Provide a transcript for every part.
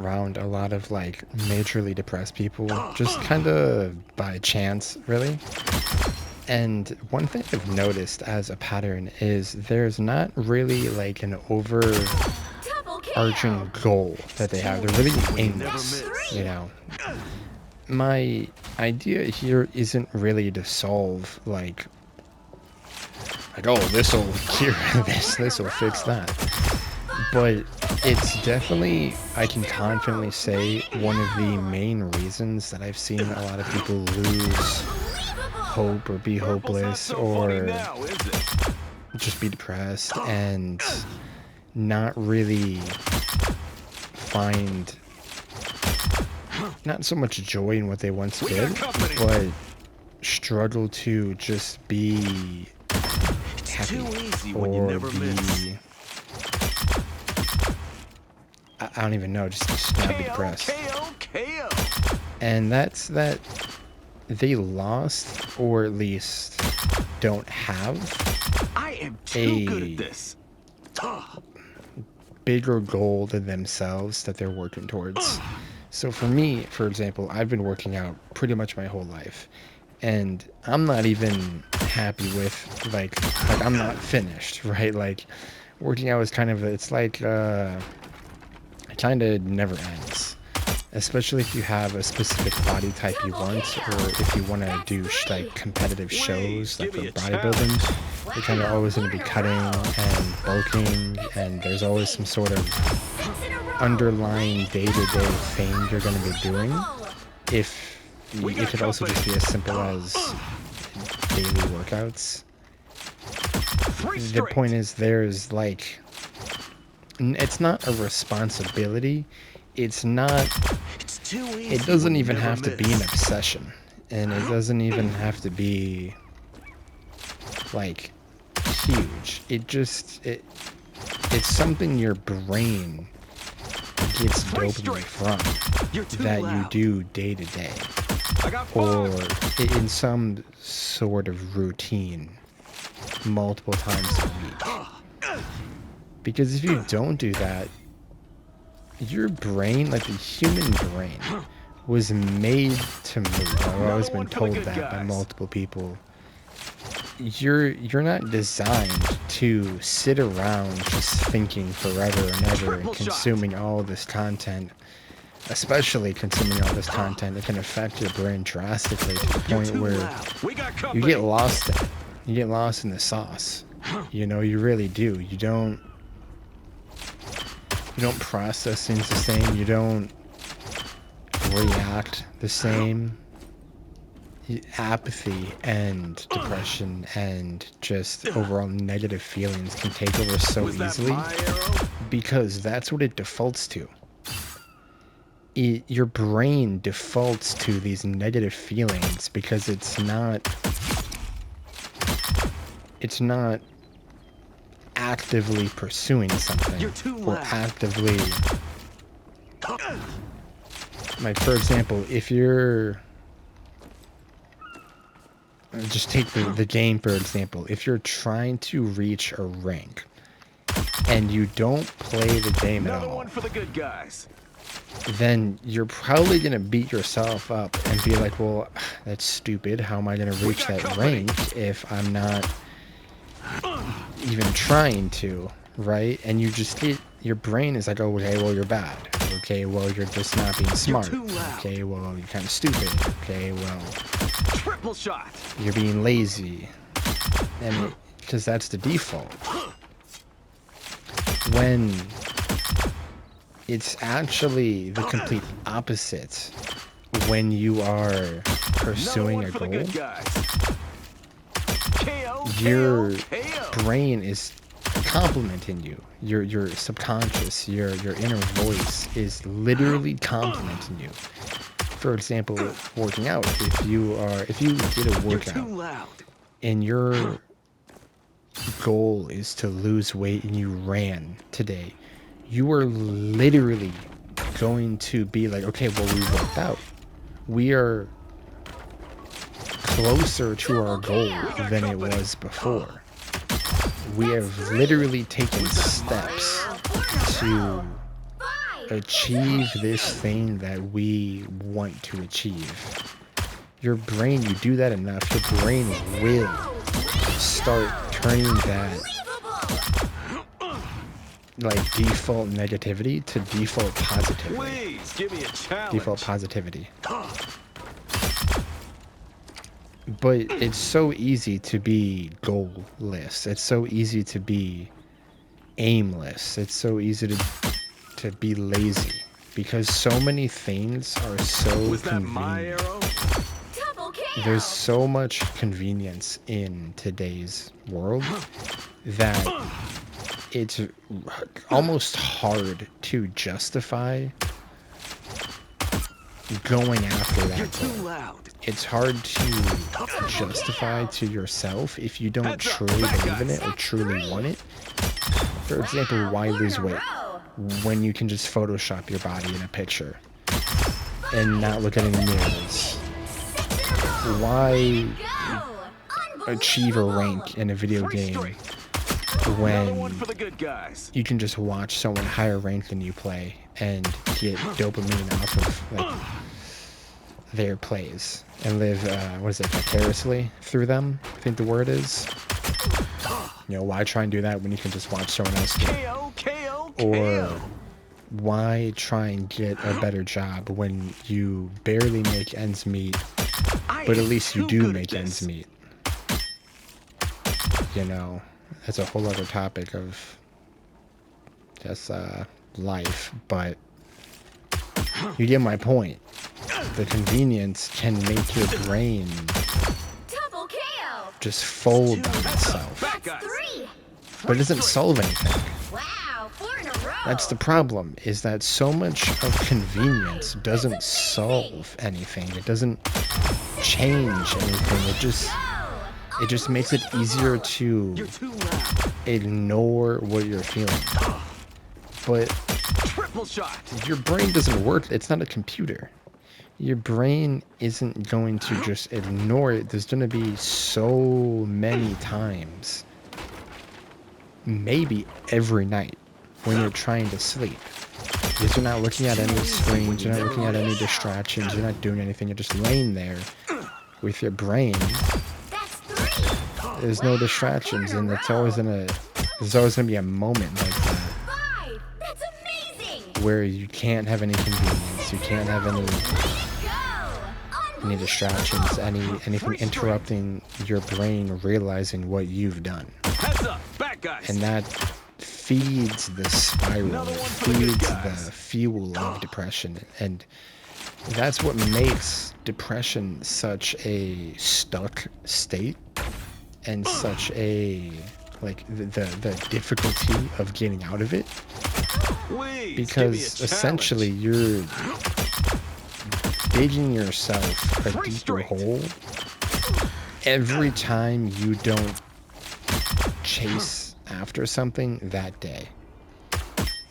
around a lot of like majorly depressed people just kind of by chance, really. And one thing I've noticed as a pattern is there's not really like an overarching goal that they have. They're really aimless, you know. My idea here isn't really to solve like oh, this'll cure this'll fix that. But it's definitely, I can confidently say, one of the main reasons that I've seen a lot of people lose hope or be hopeless or just be depressed and not really find not so much joy in what they once did, but struggle to just be happy or be, I don't even know, just not be depressed. And that's that they lost, or at least don't have, a bigger goal than themselves that they're working towards. So for me, for example, I've been working out pretty much my whole life, and I'm not even happy with like I'm not finished, right? Like working out is kind of, it's like it kind of never ends, especially if you have a specific body type you want, or if you want to do like competitive shows like for bodybuilding. You're kind of always going to be cutting and bulking, and there's always some sort of underlying day-to-day thing you're going to be doing. If it could also just be as simple as daily workouts. The point is, there's like, it's not a responsibility. It's not, it doesn't even have to be an obsession, and it doesn't even have to be like huge. It's something your brain gets dopamine from that you do day to day, or in some sort of routine multiple times a week. Because if you don't do that, your brain, like the human brain, was made to move. I've always been told that by multiple people. You're not designed to sit around just thinking forever and ever and consuming all this content. Especially consuming all this content, it can affect your brain drastically to the point where you get lost in it. You get lost in the sauce. You know, you really do. You don't process things the same. You don't react the same. Apathy and depression and just overall negative feelings can take over so easily, because that's what it defaults to. Your brain defaults to these negative feelings because it's not actively pursuing something or actively, like, for example, if you're, just take the game for example, if you're trying to reach a rank and you don't play the game at all, then you're probably going to beat yourself up and be like, well, that's stupid. How am I going to reach that rank if I'm not even trying to, right? And you just get, your brain is like, oh, okay, well, you're bad. Okay, well, you're just not being smart. Okay, well, you're kind of stupid. Okay, well, triple shot. You're being lazy. And because that's the default. When it's actually the complete opposite. When you are pursuing a goal, your brain is complimenting you. Your subconscious, your inner voice is literally complimenting you. For example, working out. If you did a workout and your goal is to lose weight and you ran today, you are literally going to be like, okay, well, we worked out. We are closer to our goal than it was before. We have literally taken steps to achieve this thing that we want to achieve. Your brain, you do that enough, your brain will start turning that like default negativity to default positivity. Please give me a challenge. Default positivity. But it's so easy to be goalless. It's so easy to be aimless. It's so easy to be lazy because so many things are so Was that my convenient. arrow? There's so much convenience in today's world that it's almost hard to justify going after that You're goal. too loud. It's hard to justify to yourself if you don't Heads up, truly bad believe in guys. it or truly want it. For example, why lose weight when you can just Photoshop your body in a picture and not look at any mirrors? Why achieve a rank in a video game Another one when for the good guys. you can just watch someone higher ranked than you play and get dopamine off of like their plays and live vicariously through them, I think the word is. You know, why try and do that when you can just watch someone else do it? KO. Or why try and get a better job when you barely make ends meet, but at least you do make ends meet? You know, that's a whole other topic of just life, but you get my point. The convenience can make your brain just fold on itself, but it doesn't solve anything. That's the problem, is that so much of convenience doesn't solve anything. It doesn't change anything. It just makes it easier to ignore what you're feeling. But Triple shot. your brain doesn't work. It's not a computer. Your brain isn't going to just ignore it. There's going to be so many times, maybe every night, when you're trying to sleep. Because you're not looking at any screens, you're not looking at any distractions, you're not doing anything, you're just laying there with your brain. There's no distractions, and there's always gonna be a moment like that where you can't have any convenience, you can't have any distractions, anything interrupting your brain realizing what you've done. Heads up, bad guys. And that feeds the spiral, it feeds the fuel of depression, and that's what makes depression such a stuck state and such a like the difficulty of getting out of it, because essentially you're digging yourself a deeper hole every time you don't chase after something that day.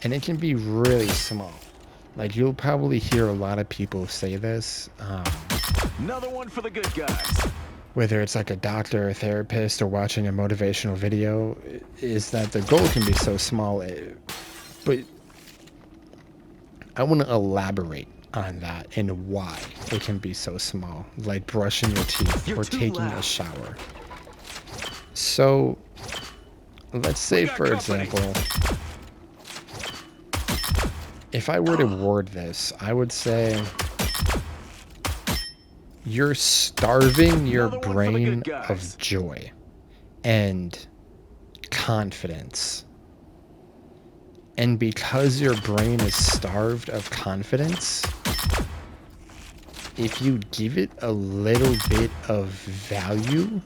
And it can be really small. Like, you'll probably hear a lot of people say this, Another one for the good guys. whether it's like a doctor or a therapist or watching a motivational video, is that the goal can be so small. But I want to elaborate on that and why it can be so small, like brushing your teeth or taking a shower. So let's say, for example, if I were to word this, I would say you're starving your brain of joy and confidence. And because your brain is starved of confidence, if you give it a little bit of value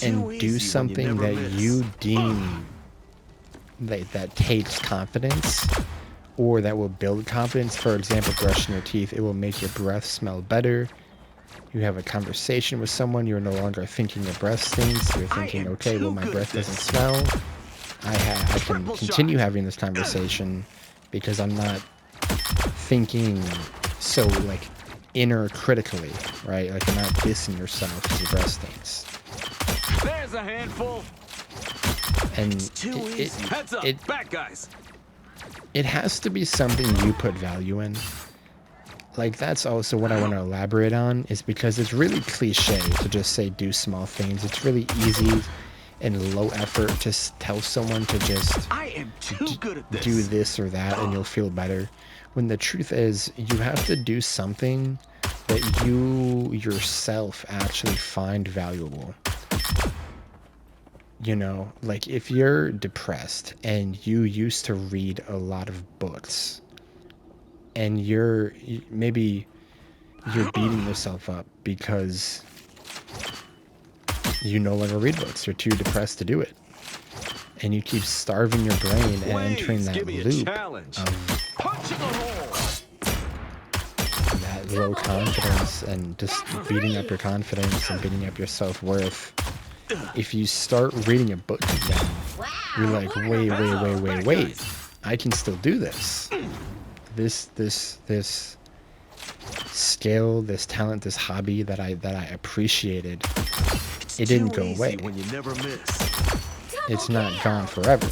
and do something that you deem that takes confidence, or that will build confidence, for example, brushing your teeth, it will make your breath smell better. You have a conversation with someone, you're no longer thinking your breath stinks, you're thinking, okay, well, my breath doesn't smell. I can continue having this conversation because I'm not thinking so, like, inner critically, right? Like, you're not dissing yourself because your breath stinks. There's a handful. And Heads up, back guys. it has to be something you put value in. Like, that's also what I want to elaborate on, is because it's really cliche to just say do small things. It's really easy and low effort to tell someone to just I am too good at this. do this or that and you'll feel better. When the truth is, you have to do something that you yourself actually find valuable. You know, like if you're depressed and you used to read a lot of books and maybe you're beating yourself up because you no longer read books, you're too depressed to do it, and you keep starving your brain and entering that loop of Punching a hole. that low confidence and just beating up your confidence and beating up your self-worth. If you start reading a book again, you're like, wait, I can still do this. This skill, this talent, this hobby that I appreciated, it didn't go away. When you never miss. It's not gone forever.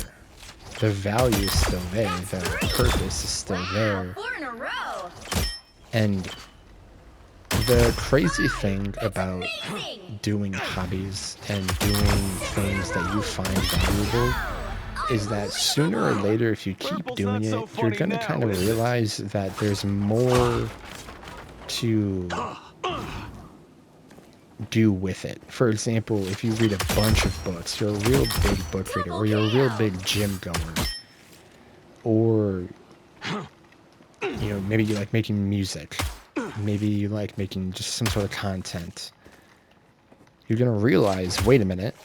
The value is still there. The purpose is still there. 4 in a row. And the crazy thing about Amazing. doing hobbies and doing things that you find valuable is that sooner or later, if you keep Purple's doing not it, so you're funny going to now, kind of is it? realize that there's more to do with it. For example, if you read a bunch of books, you're a real big book reader, or you're a real big gym goer, or you know, maybe you like making music, maybe you like making just some sort of content, you're gonna realize, wait a minute,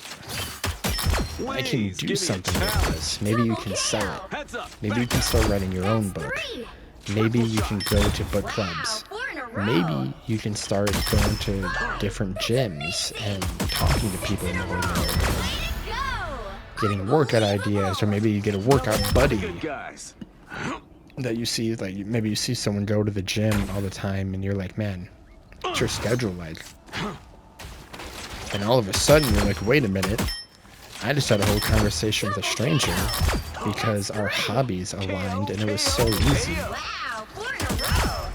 I can Please, do give me a something with challenge. this. Maybe you can sell it. Heads up. Maybe you can start writing your own book. 3. Maybe you can go to book Wow, clubs. 4 in a row. Maybe you can start going to different gyms and talking to people more and more, Way to go. getting workout ideas, or maybe you get a workout buddy Good guys. that you see, like maybe you see someone go to the gym all the time and you're like, man, what's your schedule like? And all of a sudden you're like, wait a minute, I just had a whole conversation with a stranger because our hobbies aligned and it was so easy. Wow, 4 in a row.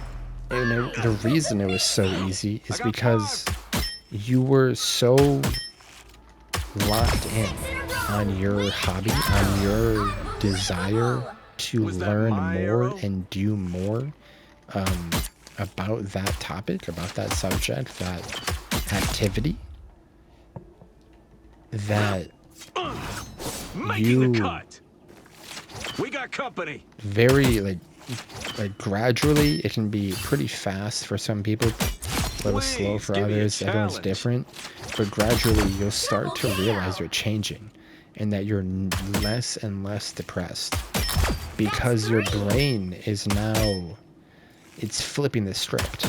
And the reason it was so easy is because you were so locked in on your hobby, on your desire to Was that learn my more arrow? and do more about that topic, about that subject, that activity, that Making you the cut. We got company. very like gradually, it can be pretty fast for some people, a little slow Please, for give me a others. Everyone's challenge. different, but gradually you'll start to realize you're changing and that you're less and less depressed because your brain is now, it's flipping the script,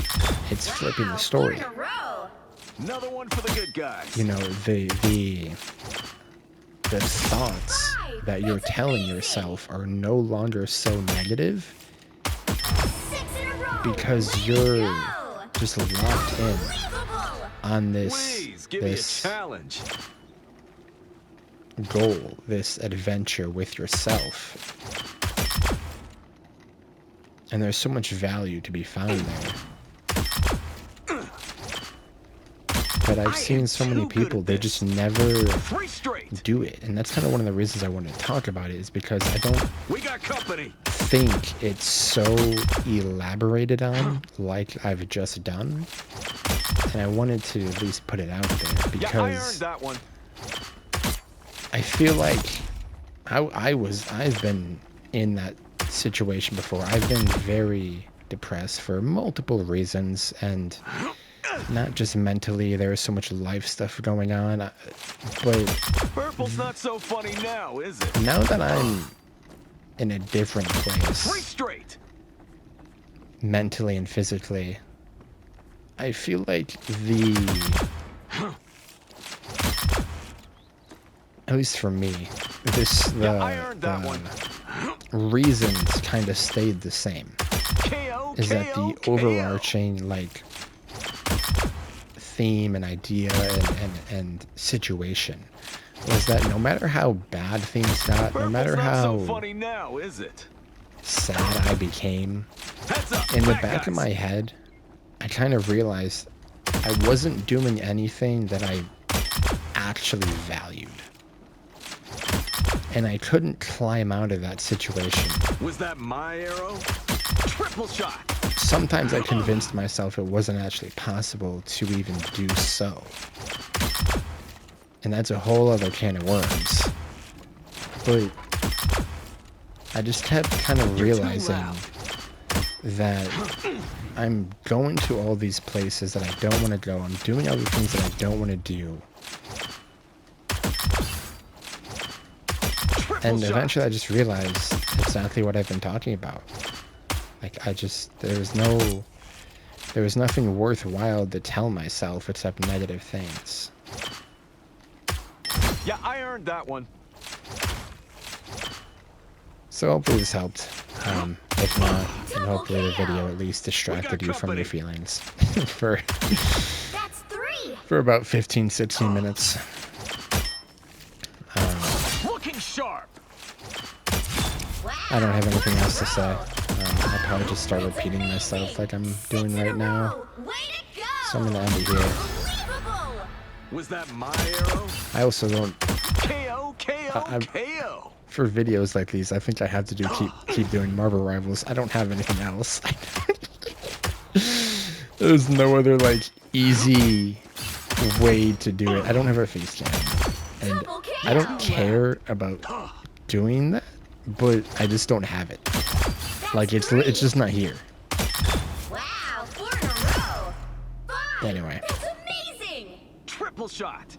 it's flipping the Wow, 4 story. in a row. Another one for the good guys. You know, the thoughts that you're telling yourself are no longer so negative 6 in a row. because Way to you're go. just locked in Unbelievable. on this Please give me a this challenge. goal, this adventure with yourself. And there's so much value to be found there. But I've seen so many too good people, at they this. just never 3 straight. do it. And that's kind of one of the reasons I want to talk about it, is because I don't We got company. think it's so elaborated on like I've just done. And I wanted to at least put it out there Yeah, I earned because that one. I feel like I've been in that situation before. I've been very depressed for multiple reasons, and not just mentally. There was so much life stuff going on, but Purple's not so funny now, is it? now that I'm in a different 3 place straight. mentally and physically, I feel like at least for me, I earned that one. reasons kind of stayed the same. KO, Is that the KO. overarching like theme and idea and situation was that no matter how bad things got, no Purple's matter not how so funny now, is it? sad I became, Heads up. in the bad back of guys. my head, I kind of realized I wasn't doing anything that I actually valued. And I couldn't climb out of that situation. Was that my arrow? Triple shot. Sometimes I convinced myself it wasn't actually possible to even do so. And that's a whole other can of worms. But I just kept kind of You're too realizing loud. that I'm going to all these places that I don't want to go. I'm doing other things that I don't want to do. Triple And shot. eventually I just realized exactly what I've been talking about. Like, there was nothing worthwhile to tell myself except negative things. Yeah, I earned that one. So hopefully this helped. If not, then hopefully the video at least distracted you from your feelings for That's 3. for about 15-16 minutes. Looking sharp. Wow. I don't have anything else to say. I'll probably just start repeating myself like I'm doing right now. Way to go. So I'm gonna end it here. Unbelievable. Was that my arrow? I also don't, KO, KO, I'm- KO. for videos like these, I think I have to keep doing Marvel Rivals. I don't have anything else. There's no other like easy way to do it. I don't have a face cam, and Double kill. I don't care about doing that, but I just don't have it. Like it's just not here. Wow, 4 in a row. 5. Anyway. That's amazing. Triple shot.